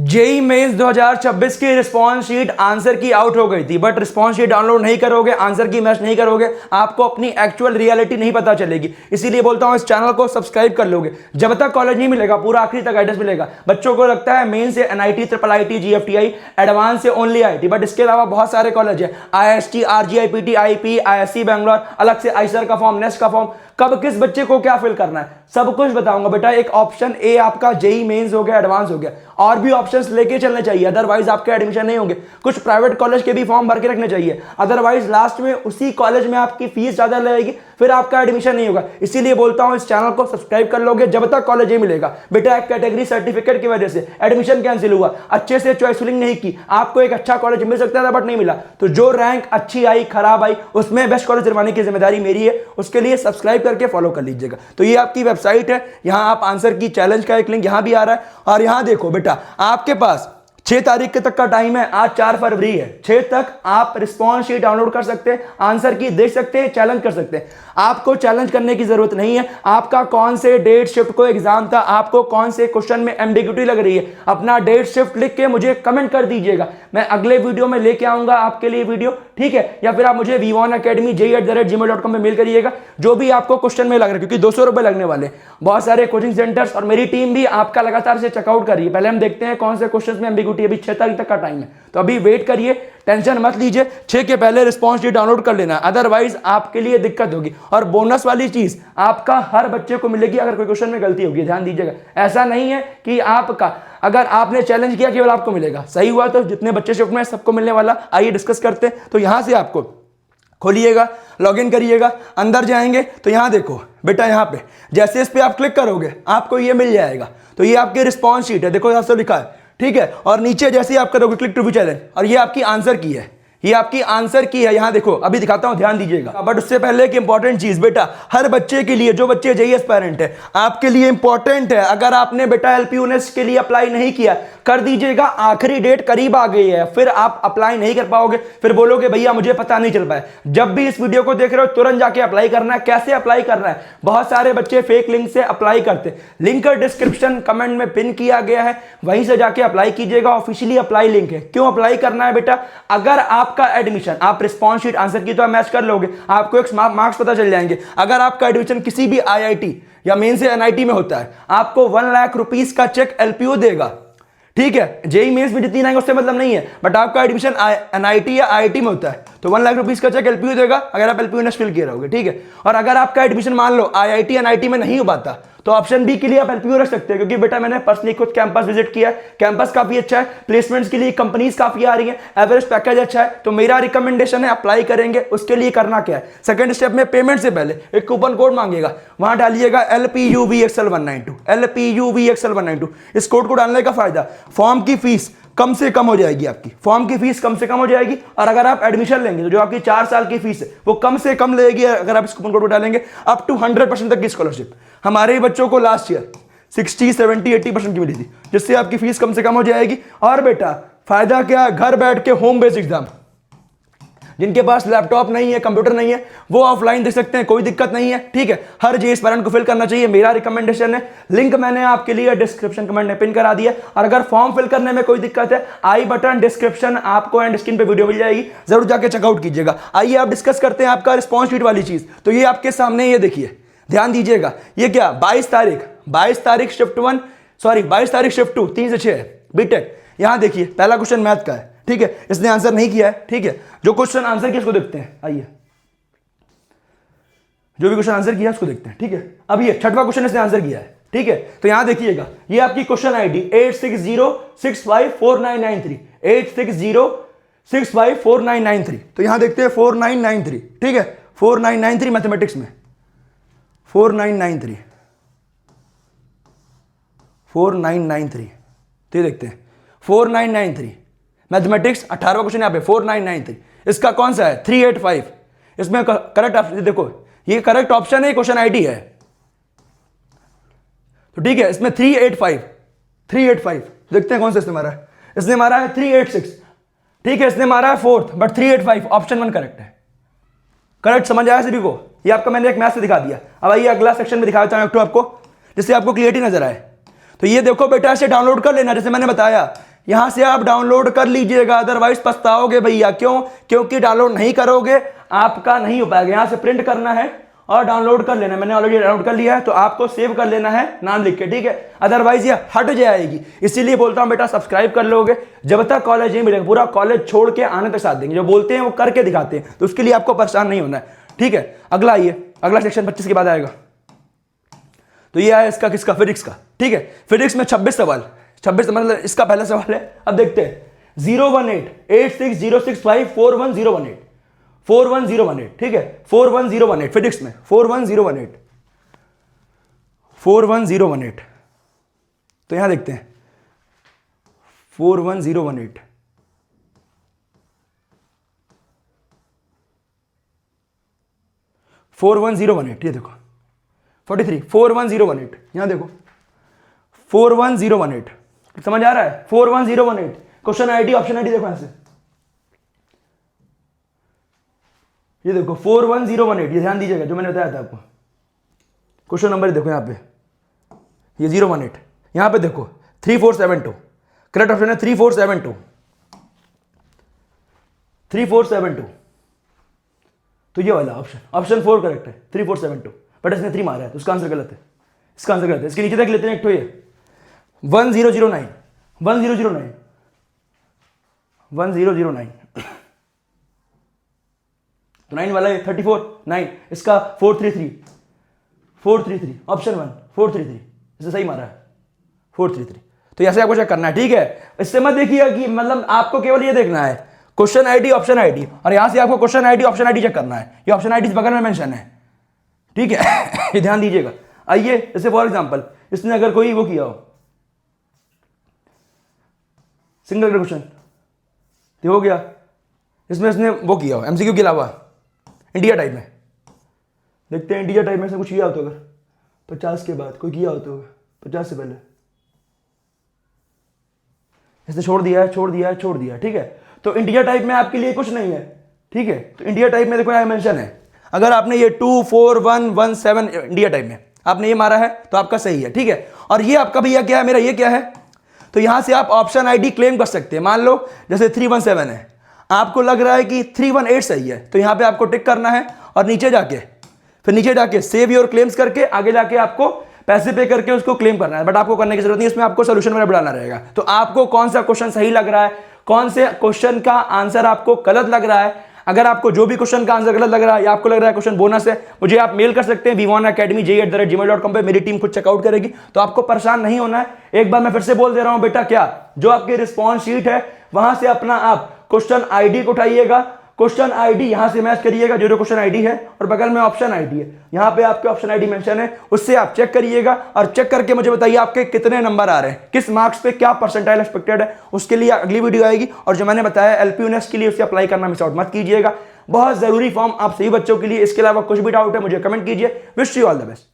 JEE mains 2026 की response sheet answer की out हो गई थी, बट रिस्पॉन्स शीट डाउनलोड नहीं करोगे, आंसर की मैच नहीं करोगे, आपको अपनी एक्चुअल रियलिटी नहीं पता चलेगी। इसीलिए बोलता हूं इस चैनल को सब्सक्राइब कर लोगे। जब तक कॉलेज नहीं मिलेगा पूरा आखिरी तक गाइडेंस मिलेगा। बच्चों को लगता है मेन से NIT, triple IT, GFTI, advance से ओनली आईटी, बट इसके अलावा बहुत सारे कॉलेज है, आईएसटी, आरजीआईपीटी, आईपी, आईएससी बैंगलोर, अलग से आईसर का फॉर्म, नेस्ट का फॉर्म। कब किस बच्चे को क्या फिल करना है सब कुछ बताऊंगा बेटा। एक ऑप्शन ए आपका जेई मेंस हो गया, एडवांस हो गया, और भी ऑप्शंस लेके चलने चाहिए, अदरवाइज आपके एडमिशन नहीं होंगे। कुछ प्राइवेट कॉलेज के भी फॉर्म भर के रखने चाहिए, अदरवाइज लास्ट में उसी कॉलेज में आपकी फीस ज्यादा लगेगी, फिर आपका एडमिशन नहीं होगा। इसीलिए बोलता हूं इस चैनल को सब्सक्राइब कर लोगे जब तक कॉलेज नहीं मिलेगा। बेटा एक कैटेगरी सर्टिफिकेट की वजह से एडमिशन कैंसिल हुआ, अच्छे से चॉइस फिलिंग नहीं की, आपको एक अच्छा कॉलेज मिल सकता था बट नहीं मिला, तो जो रैंक अच्छी आई खराब आई उसमें बेस्ट कॉलेज दिलवाने की जिम्मेदारी मेरी है। उसके लिए सब्सक्राइब करके फॉलो कर लीजिएगा। तो ये आपकी वेबसाइट है, यहां आप आंसर की चैलेंज का एक लिंक यहां भी आ रहा है, और यहां देखो बेटा आपके पास 6 तारीख तक का टाइम है, आज 4 फरवरी है। 6 तक आप रिस्पॉन्स शीट डाउनलोड कर सकते हैं, आंसर की देख सकते हैं, चैलेंज कर सकते हैं। आपको चैलेंज करने की जरूरत नहीं है। आपका कौन से डेट शिफ्ट को एग्जाम था, आपको कौन से क्वेश्चन में एम्बिग्यूटी लग रही है, अपना डेट शिफ्ट लिख के मुझे कमेंट कर दीजिएगा। मैं अगले वीडियो में लेके आऊंगा आपके लिए वीडियो, ठीक है। या फिर आप मुझे v1academy@gmail.com पे मेल करिएगा, जो भी आपको क्वेश्चन में लग रहा है, क्योंकि 200 रुपए लगने वाले। बहुत सारे कोचिंग सेंटर्स और मेरी टीम भी आपका लगातार से चेकआउट कर रही है। पहले हम देखते हैं कौन से क्वेश्चन में एम्बिग्यूटी, अभी 6 तारीख तक का टाइम है, तो अभी वेट करिए, टेंशन मत लीजिए। 6 के पहले रिस्पॉन्स शीट डाउनलोड कर लेना, अदरवाइज आपके लिए दिक्कत होगी। और बोनस वाली चीज आपका हर बच्चे को मिलेगी अगर कोई क्वेश्चन में गलती होगी, ध्यान दीजिएगा। ऐसा नहीं है कि आपका अगर आपने चैलेंज किया केवल आपको मिलेगा, सही हुआ तो जितने बच्चे शिफ्ट में सबको मिलने वाला। आइए डिस्कस करते हैं। तो यहां से आपको खोलिएगा, लॉगिन करिएगा, अंदर जाएंगे तो यहां देखो बेटा, यहां पे जैसे इस पे आप क्लिक करोगे आपको ये मिल जाएगा। तो ये आपकी रिस्पॉन्स शीट है, देखो यहां से लिखा है, ठीक है। और नीचे जैसे ही आप करोगे क्लिक टू व्यू चैलेंज, और ये आपकी आंसर की है, ये आपकी आंसर की है। यहां देखो अभी दिखाता हूं, ध्यान दीजिएगा। बट उससे पहले एक इंपॉर्टेंट चीज बेटा, हर बच्चे के लिए, जो बच्चे जेईई एस्पायरेंट है, आपके लिए इंपॉर्टेंट है, अगर आपने बेटा एलपीयूनेस के लिए अप्लाई नहीं किया कर दीजिएगा। आखिरी डेट करीब आ गई है, फिर आप अप्लाई नहीं कर पाओगे, फिर बोलोगे भैया मुझे पता नहीं चल पाया। जब भी इस वीडियो को देख रहे हो तुरंत जाके अप्लाई करना है। कैसे अप्लाई करना है, बहुत सारे बच्चे फेक लिंक से अप्लाई करते, लिंक डिस्क्रिप्शन कमेंट में पिन किया गया है, वहीं से जाके अप्लाई कीजिएगा। ऑफिशियली अप्लाई लिंक है। क्यों अप्लाई करना है बेटा, अगर आपका एडमिशन, आप रिस्पॉन्स शीट आंसर की तो मैच कर लोगे, आपको एक मार्क्स पता चल जाएंगे। अगर आपका एडमिशन किसी भी आईआईटी या मेन से एनआईटी में होता है, आपको 1 लाख रुपीस का चेक एलपीयू देगा, ठीक है। जेईई मेंस में जितनी आएंगे उससे मतलब नहीं है, बट आपका एडमिशन एनआईटी या आईआईटी में होता है तो 1 लाख रुपीस का चेक एलपीयू देगा अगर आप एलपीयू ने फिल किए रहोगे, ठीक है। और अगर आपका एडमिशन मान लो आईआईटी एनआईटी में नहीं हो पाता तो ऑप्शन बी के लिए आप एलपीयू रख सकते हैं, क्योंकि बेटा मैंने पर्सनली खुद कैंपस विजिट किया है, कैंपस काफी अच्छा है, प्लेसमेंट्स के लिए कंपनीज काफी आ रही है, एवरेज पैकेज अच्छा है। तो मेरा रिकमेंडेशन है अप्लाई करेंगे। उसके लिए करना क्या है, सेकंड स्टेप में पेमेंट से पहले एक कूपन कोड मांगेगा, वहां डालिएगा LPUVXL192, LPUVXL192। इस कोड को डालने का फायदा, फॉर्म की फीस कम से कम हो जाएगी, आपकी फॉर्म की फीस कम से कम हो जाएगी। और अगर आप एडमिशन लेंगे तो जो आपकी 4 साल की फीस है वो कम से कम लगेगी अगर आप इस कूपन कोड को डालेंगे। अप टू 100% तक की स्कॉलरशिप हमारे ही बच्चों को लास्ट ईयर 60, 70, 80% की मिली थी, जिससे आपकी फीस कम से कम हो जाएगी। और बेटा फायदा क्या, घर बैठ के होम बेस्ड एग्जाम, जिनके पास लैपटॉप नहीं है, कंप्यूटर नहीं है, वो ऑफलाइन दे सकते हैं, कोई दिक्कत नहीं है, ठीक है। हर जेईई एस्पायरेंट को फिल करना चाहिए, मेरा रिकमेंडेशन है। लिंक मैंने आपके लिए डिस्क्रिप्शन कमेंट में पिन करा दिया। और अगर फॉर्म फिल करने में कोई दिक्कत है, आई बटन, डिस्क्रिप्शन, आपको एंड स्क्रीन पे वीडियो मिल जाएगी, जरूर जाके चेकआउट कीजिएगा। आइए आप डिस्कस करते हैं आपका रिस्पॉन्स शीट वाली चीज। तो ये आपके सामने, ये देखिए, ध्यान दीजिएगा, ये क्या 22 तारीख शिफ्ट 1, सॉरी 22 तारीख शिफ्ट 2, 3 से 6 है, बीटेक। यहां देखिए पहला क्वेश्चन मैथ का है, ठीक है, इसने आंसर नहीं किया है, ठीक है। जो क्वेश्चन आंसर किया उसको देखते हैं, आइए जो भी क्वेश्चन आंसर किया उसको देखते हैं, ठीक है। अब ये 6वां क्वेश्चन इसने आंसर किया है, ठीक है। तो यहां देखिएगा, ये आपकी क्वेश्चन आईडी 8606549993, 8606549993। तो यहां देखते हैं 4993, ठीक है, 4993 मैथमेटिक्स में 4993, 4993। तो ये देखते हैं 4993 मैथमेटिक्स, 18वां क्वेश्चन यहां पे 4993। इसका कौन सा है 385, इसमें करेक्ट ऑप्शन देखो, ये करेक्ट ऑप्शन है, क्वेश्चन आईडी है, तो ठीक है। इसमें 385 देखते हैं कौन सा इसने मारा है। इसने मारा है 386, ठीक है। इसने मारा है 4th, बट 385 ऑप्शन 1 करेक्ट है। करेक्ट समझ आया सभी को, ये आपका मैंने एक मैथ से दिखा दिया। अब आइए अगला सेक्शन में दिखा देता हूं आपको, जिससे आपको क्लियरिटी नजर आए। तो ये देखो बेटा, ऐसे डाउनलोड कर लेना, जैसे मैंने बताया यहां से आप डाउनलोड कर लीजिएगा, अदरवाइज पछताओगे भैया। क्यों? क्योंकि डाउनलोड नहीं करोगे आपका नहीं हो पाएगा। यहां से प्रिंट करना है और डाउनलोड कर लेना। मैंने ऑलरेडी डाउनलोड कर लिया है, तो आपको सेव कर लेना है नाम लिख के, ठीक है। अदरवाइज ये हट जाएगी। इसीलिए बोलता हूं बेटा सब्सक्राइब कर लोगे, जब तक कॉलेज नहीं मिलेगा पूरा कॉलेज छोड़ के आने तक साथ देंगे। जो बोलते हैं वो करके दिखाते हैं, तो उसके लिए आपको परेशान नहीं होना है, ठीक है। अगला आइए, अगला सेक्शन 25 के बाद आएगा। तो ये है इसका किसका, फिजिक्स का, ठीक है। फिजिक्स में 26 सवाल, 26 मतलब इसका पहला सवाल है। अब देखते हैं 0188606541018 41018, ठीक है। 41018 फिजिक्स में 41018 41018। तो यहां देखते हैं 41018 41018, ये देखो 43 41018, यहां देखो 41018, समझ आ रहा है। 41018 क्वेश्चन आईडी ऑप्शन आईडी देखो ऐसे, ये देखो 41018, ये ध्यान दीजिएगा जो मैंने बताया था आपको। क्वेश्चन नंबर देखो यहां पे, ये 018, यहां पे देखो 3472, करेक्ट ऑप्शन है 3472 3472। तो ये वाला ऑप्शन 4 करेक्ट है 3472, बट इसने 3 मारा है तो उसका आंसर गलत है। इसका आंसर गलत है। इसके नीचे देख लेते हैं एक तो ये 1009 1009 1009, तो 9 वाला है 34 9, इसका 433 ऑप्शन 1 433, इसे सही मारा है 433। तो ऐसे आपको चेक करना है, ठीक है। इससे मत देखिएगा कि मतलब आपको केवल ये देखना है क्वेश्चन आईडी ऑप्शन आईडी, और यहां से आपको question ID option ID check करना है। ये ऑप्शन आईडी बगल में मेंशन है, ठीक है। ये ध्यान दीजिएगा। आइए जैसे फॉर एग्जांपल इसने अगर कोई वो किया हो सिंगल क्वेश्चन, तो हो गया इसमें इसने वो किया हो एमसीक्यू के अलावा इंडिया टाइप में, देखते हैं इंडिया टाइप में से कुछ किया हो तो अगर 50 के बाद कोई किया हो तो 50 से पहले इसने छोड़ दिया, ठीक है। तो इंडिया टाइप में आपके लिए कुछ नहीं है, ठीक है। तो इंडिया टाइप में देखो यहाँ मेंशन है, अगर आपने ये 24117 इंडिया टाइप में आपने ये मारा है तो आपका सही है, ठीक है। और ये आपका भैया क्या है, मेरा ये क्या है, तो यहां से आप ऑप्शन आईडी क्लेम कर सकते हैं। मान लो जैसे 317 है, आपको लग रहा है कि 318 सही है, तो यहां पे आपको टिक करना है और नीचे जाके सेव योर क्लेम्स करके आगे जाके आपको पैसे पे करके उसको क्लेम करना है। बट आपको करने की जरूरत नहीं, इसमें आपको सोल्यूशन में बढ़ाना रहेगा। तो आपको कौन सा क्वेश्चन सही लग रहा है, कौन से क्वेश्चन का आंसर आपको गलत लग रहा है, अगर आपको जो भी क्वेश्चन का आंसर गलत लग रहा है या आपको लग रहा है क्वेश्चन बोनस है, मुझे आप मेल कर सकते हैं v1academy@gmail.com पे, मेरी टीम खुद चेकआउट करेगी। तो आपको परेशान नहीं होना है। एक बार मैं फिर से बोल दे रहा हूं बेटा, क्या जो आपकी रिस्पॉन्स शीट है वहां से अपना आप क्वेश्चन आईडी को उठाइएगा, क्वेश्चन आईडी यहां से मैच करिएगा जो क्वेश्चन आईडी है, और बगल में ऑप्शन आईडी है, यहां पे आपके ऑप्शन आईडी मेंशन है, उससे आप चेक करिएगा और चेक करके मुझे बताइए आपके कितने नंबर आ रहे हैं, किस मार्क्स पे क्या परसेंटाइल एक्सपेक्टेड है। उसके लिए अगली वीडियो आएगी, और जो मैंने बताया एलपीयूनेस के लिए उसे अप्लाई करना मिस आउट मत कीजिएगा। बहुत जरूरी फॉर्म आप सभी बच्चों के लिए। इसके अलावा कुछ भी डाउट है मुझे कमेंट कीजिए। Wish you all the best.